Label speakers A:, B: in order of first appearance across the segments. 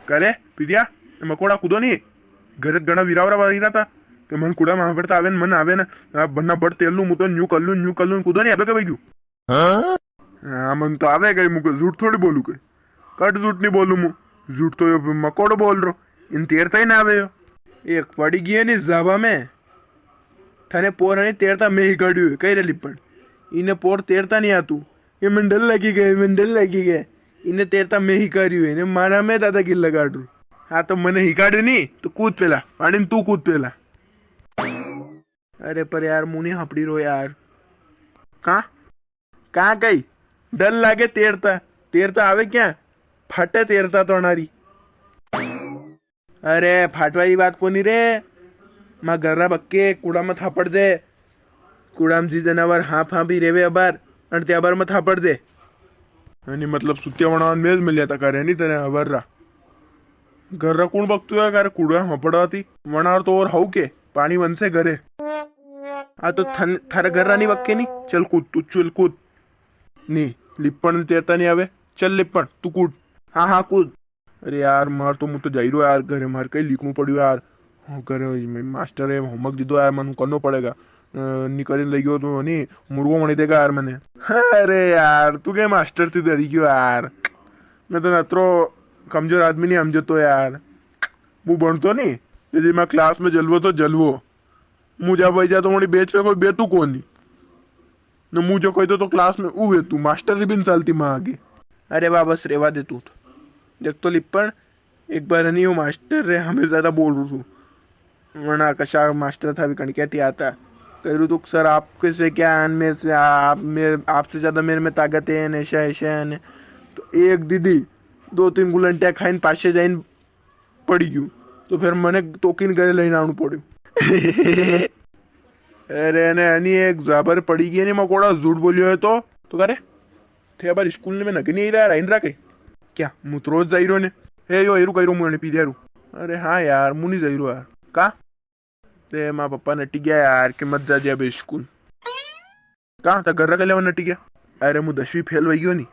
A: करे पीरिया मकोड़ा कूदो नहीं घरे घना वीरावरा वही था कि मन कूड़ा वहां पर आवे मन आवे ना बन्ना बड़ तेल लू तो न्यू कर लू कूदो नहीं आवे के भाई हाँ मन तो आवे गई मुझे झूठ थोड़ी बोलू कई कट झूठ नहीं बोलू मु झूठ तो ये मकोड़ो बोल रो इन तेरता ही ना आवे यो एक पड़ी गई नहीं जाबा में थाने पोर नहीं तेरता में ही काढ़्यू कई रे लिपण इने पोर तेरता नहीं आतू ये मंडल लगी गए इने तेरता में ही काढ़्यू है मारा में दादा किल लगाड़ू हाँ तो मैंने ही काढ़्यू नहीं तो कूद पेला पानी तू कूद पेला अरे पर यार मुनी हपड़ी रो यार कहाँ गई डर लागे तेरता तेरता आवे क्या फटे तेरता तो अनारी अरे फाटवाई बात कोनी रे माँ घरा बक्के कूड़ा में थापड़ दे कूड़ा में जी जनावर हाँ भी रेवे अबार और ते अबार में थापड़ दे यानी मतलब सुत्या वणा मेज मिल जाता करे नहीं तेरे अबार रा घरा कौन बकतू है कार कूड़ा हपड़ाती वणार तो और हाउ के पानी वन से घरे हाँ तो थारा घर नहीं बक्के नहीं चल कूद तू चल कूद नहीं लिपण तेरता नहीं आवे चल लिपण तू कूद हाँ कूद अरे यार मार तो मुझे तो जाई रो यार घरे मार कहीं लिखू पड़ू यार घरे मास्टर है होमवर्क दीदो यार मन करना पड़ेगा निकल लगी हो तो नहीं मुर्गो मनी देगा यार मैंने अरे यार तू क्या मास्टर थी डरी क्यों यार मैं तो नत्रो कमजोर आदमी नहीं समझो तो यार वो बनतो नहीं यदि मैं क्लास में जलवो तो जलवो मुझे वही जा तो मोड़ी बेच पे कोई बेतू कौन नहीं न मुझे कोई तो क्लास में ऊ तू मास्टर भी चलती माँ आगे अरे वाह बस रेवा दे तू देख तो लिपण एक बार नहीं हो मास्टर रे हमें ज्यादा बोल रू तू वरना कशा मास्टर था भी कणक्याती आता कह रू तो सर आपके से क्या मेरे से आपसे ज्यादा मेरे में ताकत है ऐसा ऐसा है तो एक दीदी 2-3 गुलंटिया खाइन पासे जाइन पड़ी गयू तो फिर मैंने तोकीन घरे लઈને આવવું પડ્યું अरे ने अनी एक जाबर पड़ी गई नहीं मकोड़ा झूठ बोलियो है तो करे थे बार स्कूल में नगे नहीं रहा राइन रहा क्या मु तो रोज जाइरो ने हे यो एरू कइरो मुने पी देरू अरे हाँ यार मुनी जाइरो यार का ते माँ पापा नटी गया यार कि मत जा बे स्कूल कहाँ था घर का नटी गया अरे मु 10वीं फेल हो गयो नहीं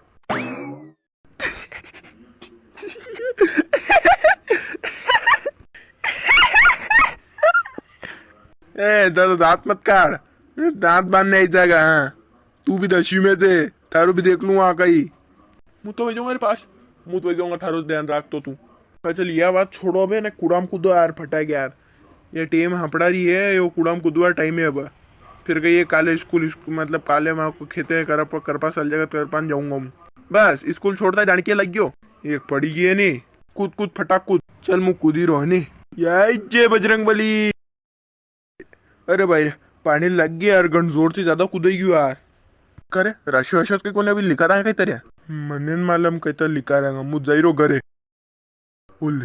A: ए दांत मत काट दांत बांधने आई जाएगा हाँ तू भी 10वीं में थे थारू भी देख लूँ वहाँ कहीं मु तो वही जाऊंगा मेरे पास मु तो वही जाऊंगा थारो ध्यान रख तो तू चल यह बात छोड़ो अबे ना कूड़ाम कूदो यार फटा गया यार ये टीम हपड़ा रही है ये कूड़ाम कूदवा टाइम है अब फिर कहीं काले स्कूल मतलब काले वहाँ को खेते करपा साल जगह करपान जाऊंगा मैं बस स्कूल छोड़ता जान के लग गयो एक पड़ी गई है नहीं कूद फटाक कूद चल मु कूदी रहो नहीं यार जय बजरंग बली अरे भाई पानी लग गया यार गन जोर से ज्यादा कूदेगी यार करे राशि वाशत के कोने अभी लिखा रहा है कई तरह मने मालूम कई तरह लिखा रहेगा मुझ जाइरो घरे बोल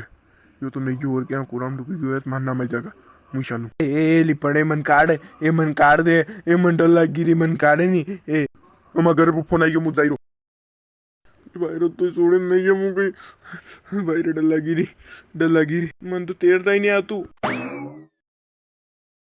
A: यो तो नहीं और क्या कुराम डूबी गयो है मानना मल जाएगा मुशानु ए लिपड़े मन काट दे ए मन डर लग गिरी मन काटे नहीं ए हम घर पे फोन आई गयो मुझ जाइरो भाई तो छोड़े नहीं है मुझे भाई डर लगी री मन तो तेरता ही नहीं आ तू